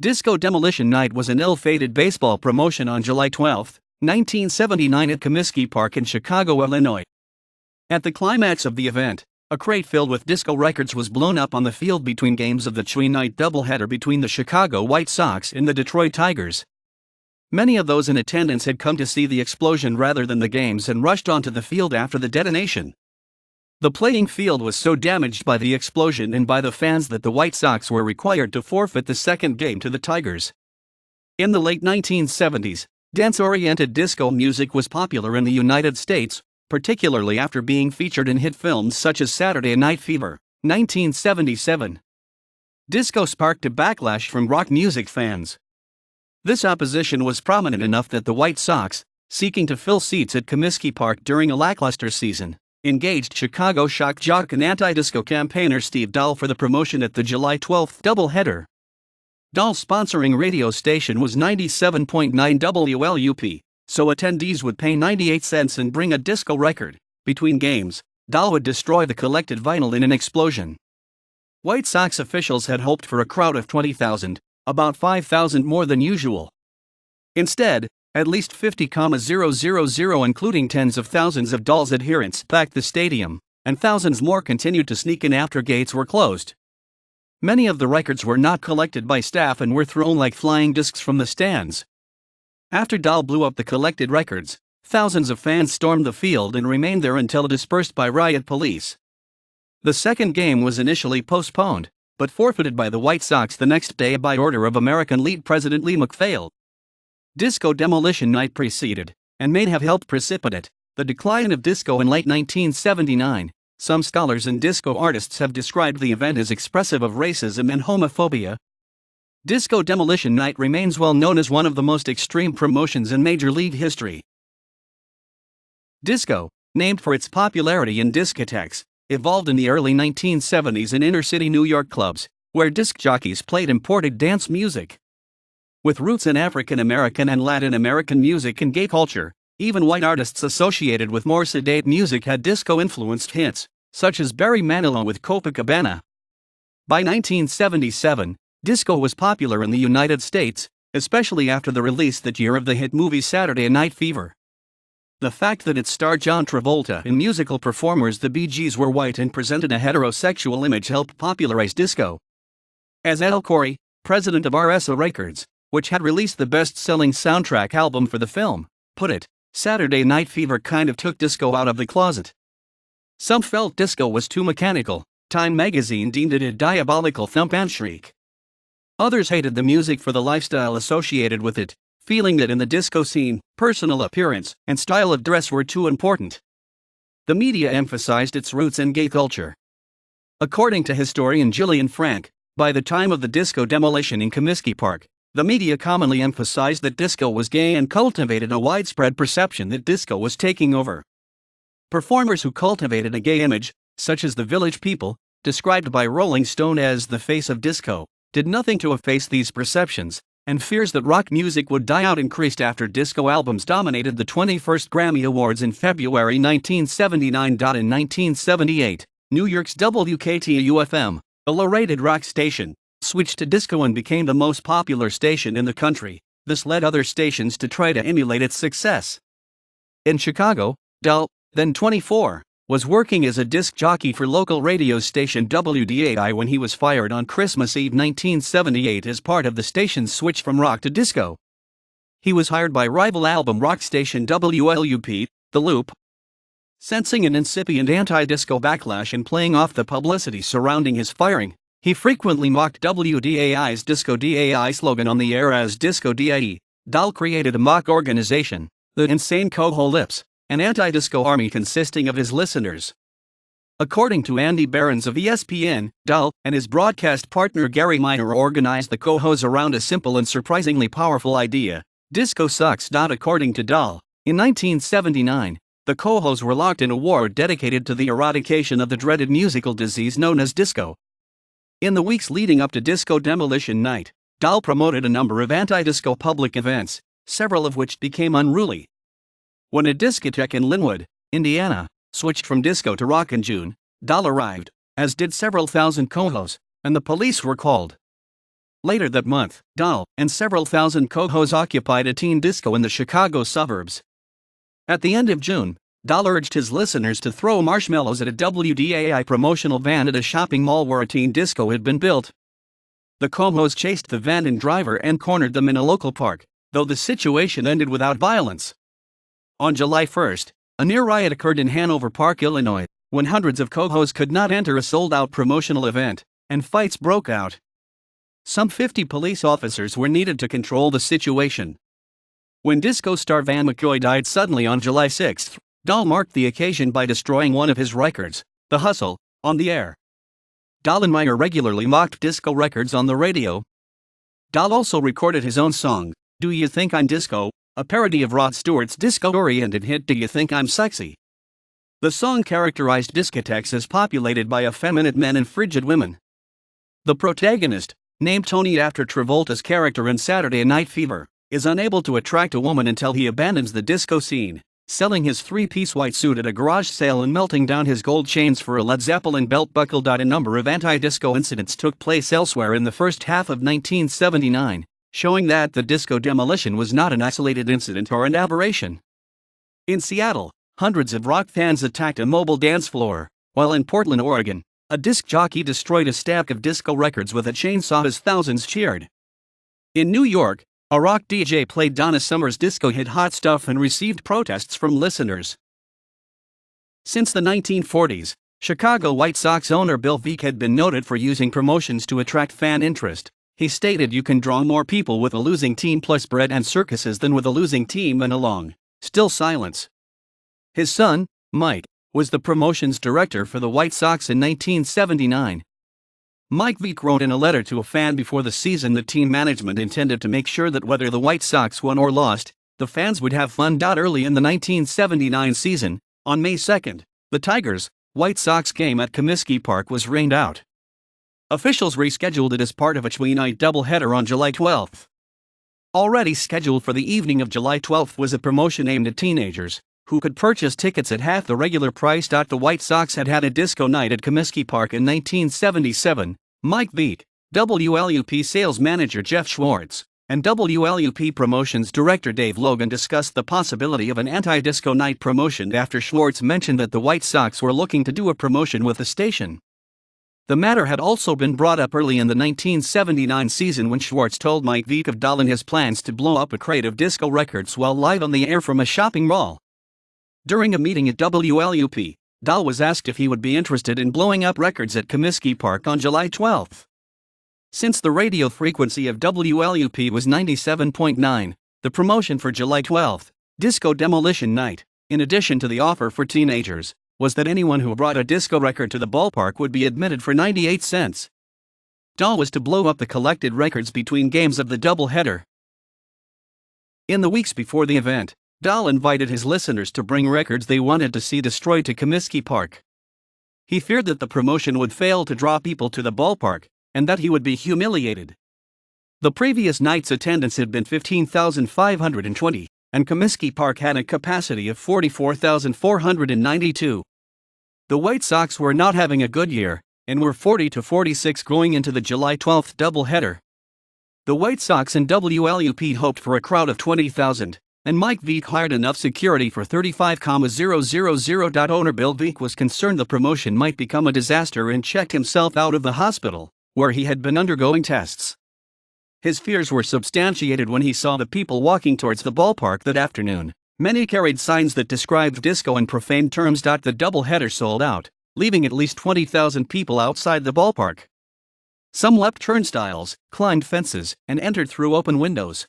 Disco Demolition Night was an ill-fated baseball promotion on July 12, 1979 at Comiskey Park in Chicago, Illinois. At the climax of the event, a crate filled with disco records was blown up on the field between games of the twi-night doubleheader between the Chicago White Sox and the Detroit Tigers. Many of those in attendance had come to see the explosion rather than the games and rushed onto the field after the detonation. The playing field was so damaged by the explosion and by the fans that the White Sox were required to forfeit the second game to the Tigers. In the late 1970s, dance-oriented disco music was popular in the United States, particularly after being featured in hit films such as Saturday Night Fever, 1977. Disco sparked a backlash from rock music fans. This opposition was prominent enough that the White Sox, seeking to fill seats at Comiskey Park during a lackluster season, engaged Chicago shock jock and anti-disco campaigner Steve Dahl for the promotion at the July 12 doubleheader. Dahl's sponsoring radio station was 97.9 WLUP, so attendees would pay 98 cents and bring a disco record. Between games, Dahl would destroy the collected vinyl in an explosion. White Sox officials had hoped for a crowd of 20,000, about 5,000 more than usual. Instead, at least 50,000, including tens of thousands of Dahl's adherents, packed the stadium, and thousands more continued to sneak in after gates were closed. Many of the records were not collected by staff and were thrown like flying discs from the stands. After Dahl blew up the collected records, thousands of fans stormed the field and remained there until dispersed by riot police. The second game was initially postponed, but forfeited by the White Sox the next day by order of American League President Lee MacPhail. Disco Demolition Night preceded, and may have helped precipitate, the decline of disco in late 1979. Some scholars and disco artists have described the event as expressive of racism and homophobia. Disco Demolition Night remains well known as one of the most extreme promotions in Major League history. Disco, named for its popularity in discotheques, evolved in the early 1970s in inner-city New York clubs, where disc jockeys played imported dance music. With roots in African American and Latin American music and gay culture, even white artists associated with more sedate music had disco-influenced hits, such as Barry Manilow with Copacabana. By 1977, disco was popular in the United States, especially after the release that year of the hit movie Saturday Night Fever. The fact that it starred John Travolta and musical performers the Bee Gees were white and presented a heterosexual image helped popularize disco. As Al Corey, president of RSO Records, which had released the best-selling soundtrack album for the film, put it, Saturday Night Fever kind of took disco out of the closet. Some felt disco was too mechanical. Time magazine deemed it a diabolical thump and shriek. Others hated the music for the lifestyle associated with it, feeling that in the disco scene, personal appearance and style of dress were too important. The media emphasized its roots in gay culture. According to historian Gillian Frank, by the time of the disco demolition in Comiskey Park, the media commonly emphasized that disco was gay and cultivated a widespread perception that disco was taking over. Performers who cultivated a gay image, such as the Village People, described by Rolling Stone as the face of disco, did nothing to efface these perceptions, and fears that rock music would die out increased after disco albums dominated the 21st Grammy Awards in February 1979. In 1978, New York's WKTU-FM, a low-rated rock station, switched to disco and became the most popular station in the country. This led other stations to try to emulate its success. In Chicago, Dahl, then 24, was working as a disc jockey for local radio station WDAI when he was fired on Christmas Eve 1978 as part of the station's switch from rock to disco. He was hired by rival album rock station WLUP, The Loop. Sensing an incipient anti-disco backlash and playing off the publicity surrounding his firing, he frequently mocked WDAI's Disco DAI slogan on the air as Disco DIE. Dahl created a mock organization, the Insane Coho Lips, an anti-disco army consisting of his listeners. According to Andy Behrens of ESPN, Dahl and his broadcast partner Gary Miner organized the Cohos around a simple and surprisingly powerful idea: disco sucks. According to Dahl, in 1979, the Cohos were locked in a war dedicated to the eradication of the dreaded musical disease known as disco. In the weeks leading up to Disco Demolition Night, Dahl promoted a number of anti-disco public events, several of which became unruly. When a discotheque in Linwood, Indiana, switched from disco to rock in June, Dahl arrived, as did several thousand Cohos, and the police were called. Later that month, Dahl and several thousand co-hosts occupied a teen disco in the Chicago suburbs. At the end of June, Dahl urged his listeners to throw marshmallows at a WDAI promotional van at a shopping mall where a teen disco had been built. The co-hosts chased the van and driver and cornered them in a local park, though the situation ended without violence. On July 1st, a near riot occurred in Hanover Park, Illinois, when hundreds of co-hosts could not enter a sold-out promotional event, and fights broke out. Some 50 police officers were needed to control the situation. When disco star Van McCoy died suddenly on July 6, Dahl marked the occasion by destroying one of his records, The Hustle, on the air. Dahlenmeyer regularly mocked disco records on the radio. Dahl also recorded his own song, Do You Think I'm Disco?, a parody of Rod Stewart's disco-oriented hit Do You Think I'm Sexy? The song characterized discotheques as populated by effeminate men and frigid women. The protagonist, named Tony after Travolta's character in Saturday Night Fever, is unable to attract a woman until he abandons the disco scene, selling his three-piece white suit at a garage sale and melting down his gold chains for a Led Zeppelin belt buckle. A number of anti-disco incidents took place elsewhere in the first half of 1979, showing that the disco demolition was not an isolated incident or an aberration. In Seattle, hundreds of rock fans attacked a mobile dance floor, while in Portland, Oregon, a disc jockey destroyed a stack of disco records with a chainsaw as thousands cheered. In New York, a rock DJ played Donna Summer's disco hit Hot Stuff and received protests from listeners. Since the 1940s, Chicago White Sox owner Bill Veeck had been noted for using promotions to attract fan interest. He stated, "You can draw more people with a losing team plus bread and circuses than with a losing team and a long, still silence." His son, Mike, was the promotions director for the White Sox in 1979. Mike Veeck wrote in a letter to a fan before the season that team management intended to make sure that whether the White Sox won or lost, the fans would have fun. Early in the 1979 season, on May 2nd, the Tigers-White Sox game at Comiskey Park was rained out. Officials rescheduled it as part of a twi-night doubleheader on July 12. Already scheduled for the evening of July 12 was a promotion aimed at teenagers, who could purchase tickets at half the regular price. The White Sox had had a disco night at Comiskey Park in 1977. Mike Veeck, WLUP sales manager Jeff Schwartz, and WLUP promotions director Dave Logan discussed the possibility of an anti-disco night promotion after Schwartz mentioned that the White Sox were looking to do a promotion with the station. The matter had also been brought up early in the 1979 season when Schwartz told Mike Veeck of Dahl and his plans to blow up a crate of disco records while live on the air from a shopping mall. During a meeting at WLUP, Dahl was asked if he would be interested in blowing up records at Comiskey Park on July 12. Since the radio frequency of WLUP was 97.9, the promotion for July 12, Disco Demolition Night, in addition to the offer for teenagers, was that anyone who brought a disco record to the ballpark would be admitted for 98 cents. Dahl was to blow up the collected records between games of the doubleheader. In the weeks before the event, Dahl invited his listeners to bring records they wanted to see destroyed to Comiskey Park. He feared that the promotion would fail to draw people to the ballpark, and that he would be humiliated. The previous night's attendance had been 15,520, and Comiskey Park had a capacity of 44,492. The White Sox were not having a good year, and were 40-46 going into the July 12 doubleheader. The White Sox and WLUP hoped for a crowd of 20,000. And Mike Veeck hired enough security for 35,000. Owner Bill Veeck was concerned the promotion might become a disaster and checked himself out of the hospital, where he had been undergoing tests. His fears were substantiated when he saw the people walking towards the ballpark that afternoon. Many carried signs that described disco in profane terms. The doubleheader sold out, leaving at least 20,000 people outside the ballpark. Some leapt turnstiles, climbed fences, and entered through open windows.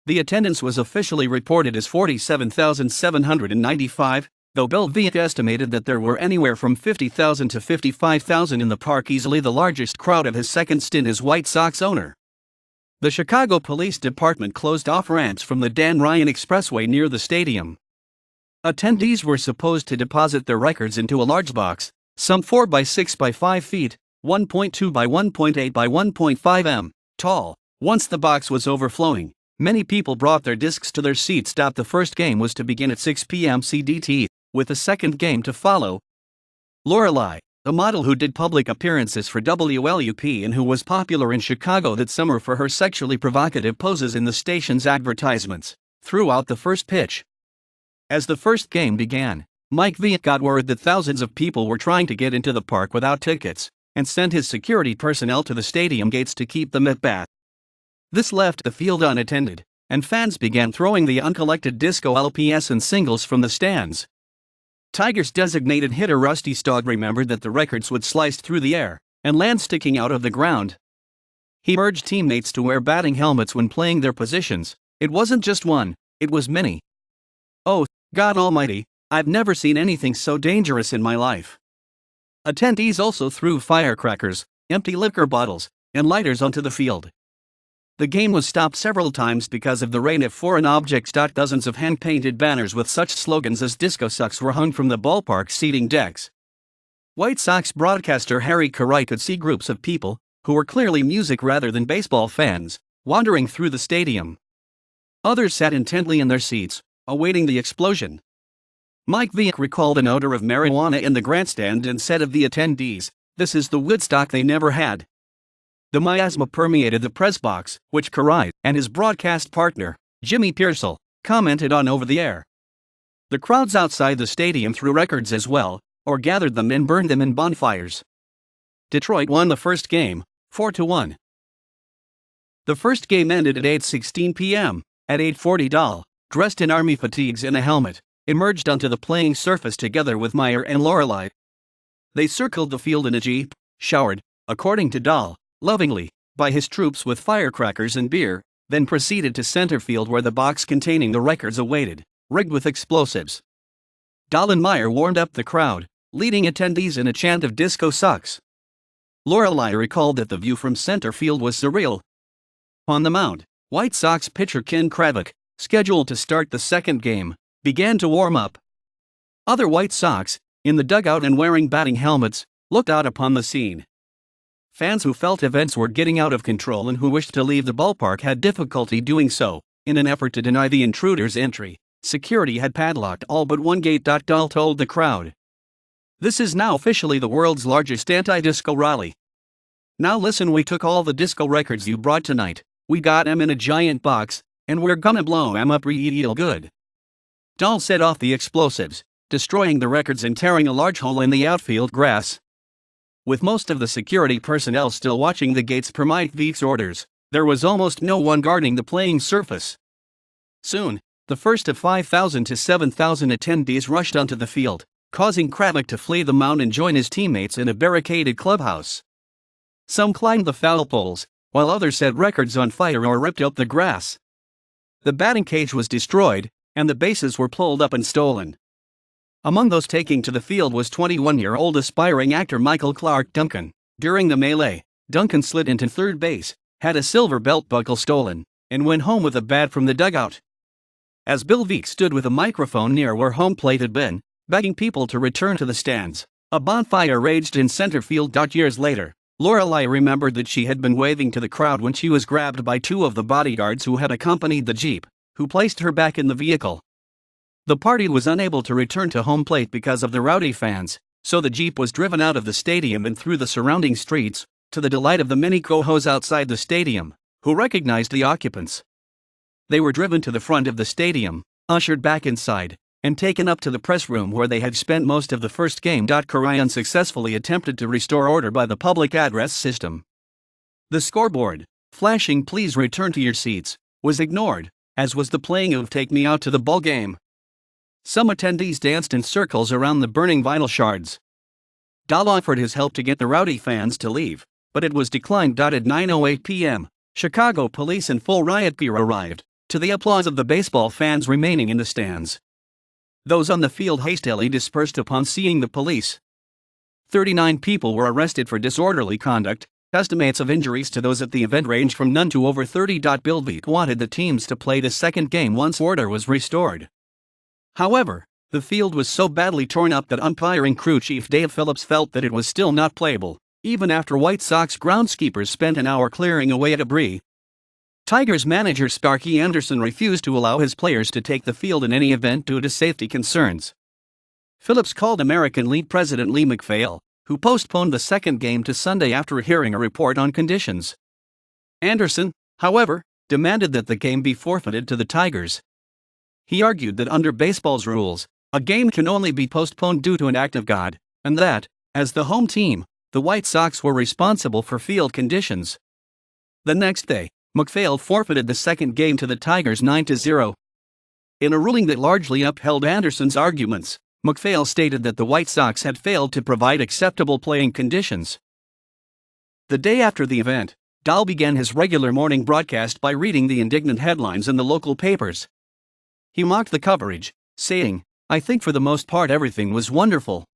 The attendance was officially reported as 47,795, though Bill Veeck estimated that there were anywhere from 50,000 to 55,000 in the park, easily the largest crowd of his second stint as White Sox owner. The Chicago Police Department closed off ramps from the Dan Ryan Expressway near the stadium. Attendees were supposed to deposit their records into a large box, some 4 by 6 by 5 feet, 1.2 by 1.8 by 1.5 m, tall. Once the box was overflowing, many people brought their discs to their seats. The first game was to begin at 6 p.m. CDT, with the second game to follow. Lorelei, a model who did public appearances for WLUP and who was popular in Chicago that summer for her sexually provocative poses in the station's advertisements, threw out the first pitch. As the first game began, Mike Vick got word that thousands of people were trying to get into the park without tickets, and sent his security personnel to the stadium gates to keep them at bat. This left the field unattended, and fans began throwing the uncollected disco LPS and singles from the stands. Tigers designated hitter Rusty Staub remembered that the records would slice through the air and land sticking out of the ground. He urged teammates to wear batting helmets when playing their positions. It wasn't just one, it was many. "Oh, God Almighty, I've never seen anything so dangerous in my life." Attendees also threw firecrackers, empty liquor bottles, and lighters onto the field. The game was stopped several times because of the rain of foreign objects. Dozens of hand-painted banners with such slogans as "Disco Sucks" were hung from the ballpark seating decks. White Sox broadcaster Harry Cartwright could see groups of people, who were clearly music rather than baseball fans, wandering through the stadium. Others sat intently in their seats, awaiting the explosion. Mike Vick recalled an odor of marijuana in the grandstand and said of the attendees, "This is the Woodstock they never had." The miasma permeated the press box, which Cartwright and his broadcast partner, Jimmy Pearsall, commented on over the air. The crowds outside the stadium threw records as well, or gathered them and burned them in bonfires. Detroit won the first game, 4-1. The first game ended at 8:16 p.m. At 8:40, Dahl, dressed in army fatigues and a helmet, emerged onto the playing surface together with Meyer and Lorelei. They circled the field in a jeep, showered, according to Dahl, lovingly, by his troops with firecrackers and beer, then proceeded to center field where the box containing the records awaited, rigged with explosives. Dahl and Meyer warmed up the crowd, leading attendees in a chant of "Disco Sucks." Lorelei recalled that the view from center field was surreal. On the mound, White Sox pitcher Ken Kravik, scheduled to start the second game, began to warm up. Other White Sox, in the dugout and wearing batting helmets, looked out upon the scene. Fans who felt events were getting out of control and who wished to leave the ballpark had difficulty doing so. In an effort to deny the intruders entry, security had padlocked all but one gate. Dahl told the crowd. "This is now officially the world's largest anti-disco rally. Now listen, we took all the disco records you brought tonight, we got 'em in a giant box, and we're gonna blow 'em up real good." Dahl set off the explosives, destroying the records and tearing a large hole in the outfield grass. With most of the security personnel still watching the gates per Mike Vick's orders, there was almost no one guarding the playing surface. Soon, the first of 5,000 to 7,000 attendees rushed onto the field, causing Kravik to flee the mound and join his teammates in a barricaded clubhouse. Some climbed the foul poles, while others set records on fire or ripped up the grass. The batting cage was destroyed, and the bases were pulled up and stolen. Among those taking to the field was 21-year-old aspiring actor Michael Clark Duncan. During the melee, Duncan slid into third base, had a silver belt buckle stolen, and went home with a bat from the dugout. As Bill Vick stood with a microphone near where home plate had been, begging people to return to the stands, a bonfire raged in center field. Years later, Lorelei remembered that she had been waving to the crowd when she was grabbed by two of the bodyguards who had accompanied the jeep, who placed her back in the vehicle. The party was unable to return to home plate because of the rowdy fans, so the jeep was driven out of the stadium and through the surrounding streets, to the delight of the many cohos outside the stadium, who recognized the occupants. They were driven to the front of the stadium, ushered back inside, and taken up to the press room where they had spent most of the first game. Cartwright unsuccessfully attempted to restore order by the public address system. The scoreboard, flashing "Please return to your seats," was ignored, as was the playing of "Take Me Out to the Ball Game." Some attendees danced in circles around the burning vinyl shards. Dahl offered his help to get the rowdy fans to leave, but it was declined. At 9:08 p.m., Chicago police in full riot gear arrived, to the applause of the baseball fans remaining in the stands. Those on the field hastily dispersed upon seeing the police. 39 people were arrested for disorderly conduct. Estimates of injuries to those at the event ranged from none to over 30. Bill Vick wanted the teams to play the second game once order was restored. However, the field was so badly torn up that umpiring crew chief Dave Phillips felt that it was still not playable, even after White Sox groundskeepers spent an hour clearing away debris. Tigers manager Sparky Anderson refused to allow his players to take the field in any event due to safety concerns. Phillips called American League president Lee MacPhail, who postponed the second game to Sunday after hearing a report on conditions. Anderson, however, demanded that the game be forfeited to the Tigers. He argued that under baseball's rules, a game can only be postponed due to an act of God, and that, as the home team, the White Sox were responsible for field conditions. The next day, MacPhail forfeited the second game to the Tigers 9-0. In a ruling that largely upheld Anderson's arguments, MacPhail stated that the White Sox had failed to provide acceptable playing conditions. The day after the event, Dahl began his regular morning broadcast by reading the indignant headlines in the local papers. He mocked the coverage, saying, "I think for the most part everything was wonderful.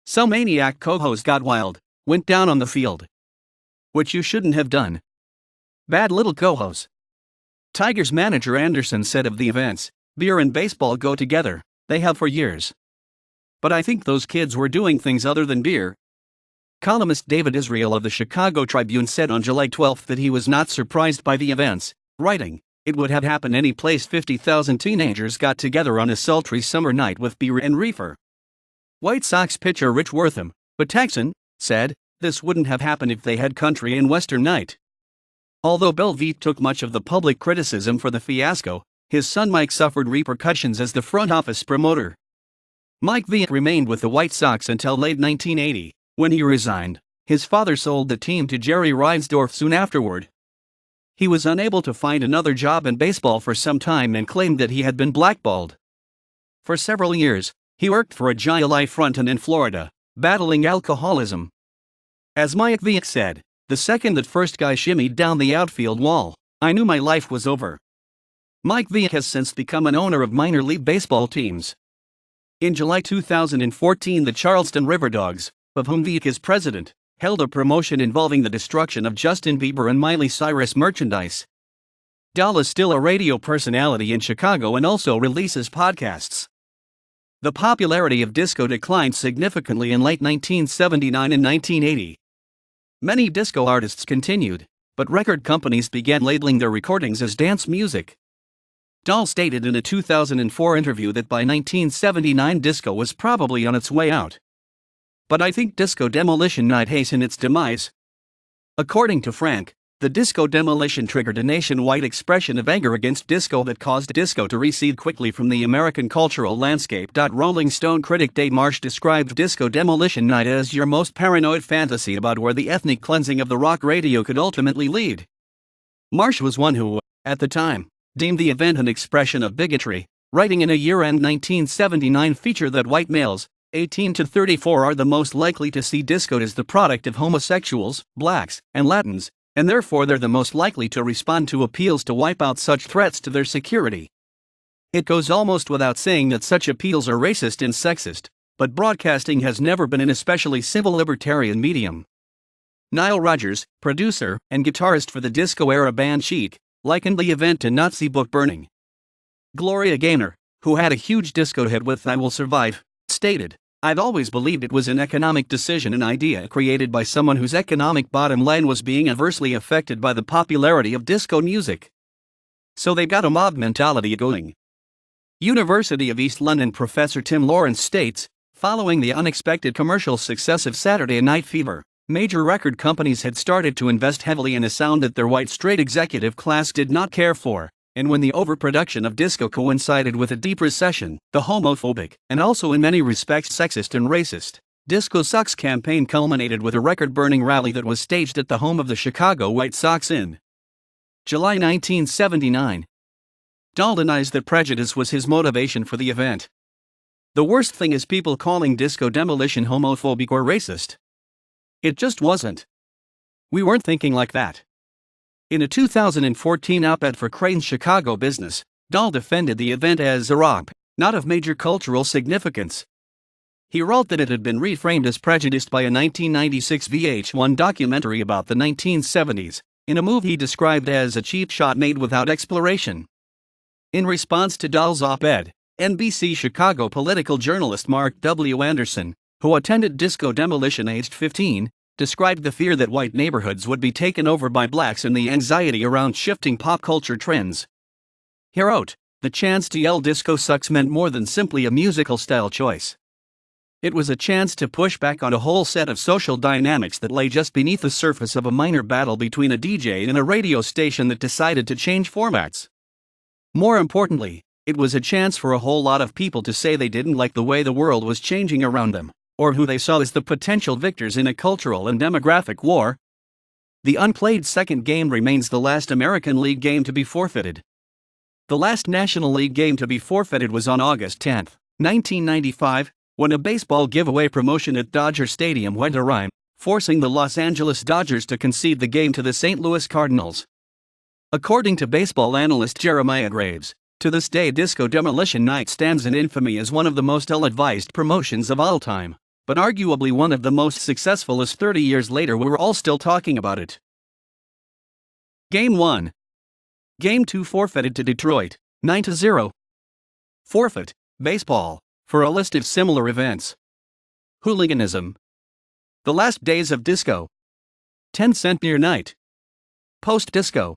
Some maniac co-host got wild, went down on the field. Which you shouldn't have done. Bad little co-host." Tigers manager Anderson said of the events, "Beer and baseball go together, they have for years. But I think those kids were doing things other than beer." Columnist David Israel of the Chicago Tribune said on July 12 that he was not surprised by the events, writing, "It would have happened any place 50,000 teenagers got together on a sultry summer night with beer and reefer." White Sox pitcher Rich Wortham, a Texan, said, "This wouldn't have happened if they had country and western night." Although Bill Veeck took much of the public criticism for the fiasco, his son Mike suffered repercussions as the front office promoter. Mike Veeck remained with the White Sox until late 1980. When he resigned, his father sold the team to Jerry Reinsdorf soon afterward. He was unable to find another job in baseball for some time and claimed that he had been blackballed. For several years, he worked for a giant life frontin in Florida, battling alcoholism. As Mike Veeck said, "The second that first guy shimmied down the outfield wall, I knew my life was over." Mike Veeck has since become an owner of minor league baseball teams. In July 2014, the Charleston River Dogs, of whom Veeck is president, held a promotion involving the destruction of Justin Bieber and Miley Cyrus merchandise. Dahl is still a radio personality in Chicago and also releases podcasts. The popularity of disco declined significantly in late 1979 and 1980. Many disco artists continued, but record companies began labeling their recordings as dance music. Dahl stated in a 2004 interview that by 1979 disco was probably on its way out. "But I think Disco Demolition Night hastened its demise." According to Frank, the disco demolition triggered a nationwide expression of anger against disco that caused disco to recede quickly from the American cultural landscape. Rolling Stone critic Dave Marsh described Disco Demolition Night as your most paranoid fantasy about where the ethnic cleansing of the rock radio could ultimately lead. Marsh was one who, at the time, deemed the event an expression of bigotry, writing in a year-end 1979 feature that white males, 18 to 34, are the most likely to see disco as the product of homosexuals, blacks, and Latins, and therefore they're the most likely to respond to appeals to wipe out such threats to their security. It goes almost without saying that such appeals are racist and sexist, but broadcasting has never been an especially civil libertarian medium. Nile Rodgers, producer and guitarist for the disco-era band Chic, likened the event to Nazi book burning. Gloria Gaynor, who had a huge disco hit with I Will Survive, stated, "I've always believed it was an economic decision, an idea created by someone whose economic bottom line was being adversely affected by the popularity of disco music. So they got a mob mentality going." University of East London professor Tim Lawrence states, following the unexpected commercial success of Saturday Night Fever, major record companies had started to invest heavily in a sound that their white straight executive class did not care for. And when the overproduction of disco coincided with a deep recession, the homophobic, and also in many respects sexist and racist, Disco Sucks campaign culminated with a record-burning rally that was staged at the home of the Chicago White Sox in July 1979. Dahl denies that prejudice was his motivation for the event. "The worst thing is people calling disco demolition homophobic or racist. It just wasn't. We weren't thinking like that." In a 2014 op-ed for Crane's Chicago Business, Dahl defended the event as a romp, not of major cultural significance. He wrote that it had been reframed as prejudiced by a 1996 VH1 documentary about the 1970s, in a move he described as a cheap shot made without exploration. In response to Dahl's op-ed, NBC Chicago political journalist Mark W. Anderson, who attended disco demolition aged 15, described the fear that white neighborhoods would be taken over by blacks and the anxiety around shifting pop culture trends. He wrote, "The chance to yell disco sucks meant more than simply a musical style choice. It was a chance to push back on a whole set of social dynamics that lay just beneath the surface of a minor battle between a DJ and a radio station that decided to change formats. More importantly, it was a chance for a whole lot of people to say they didn't like the way the world was changing around them, or who they saw as the potential victors in a cultural and demographic war. The unplayed second game remains the last American League game to be forfeited. The last National League game to be forfeited was on August 10, 1995, when a baseball giveaway promotion at Dodger Stadium went awry, forcing the Los Angeles Dodgers to concede the game to the St. Louis Cardinals. According to baseball analyst Jeremiah Graves, to this day Disco Demolition Night stands in infamy as one of the most ill-advised promotions of all time, but arguably one of the most successful, as 30 years later we're all still talking about it. Game 1. Game 2 forfeited to Detroit, 9-0. Forfeit, baseball, for a list of similar events. Hooliganism. The last days of disco. 10 Cent Beer Night. Post-disco,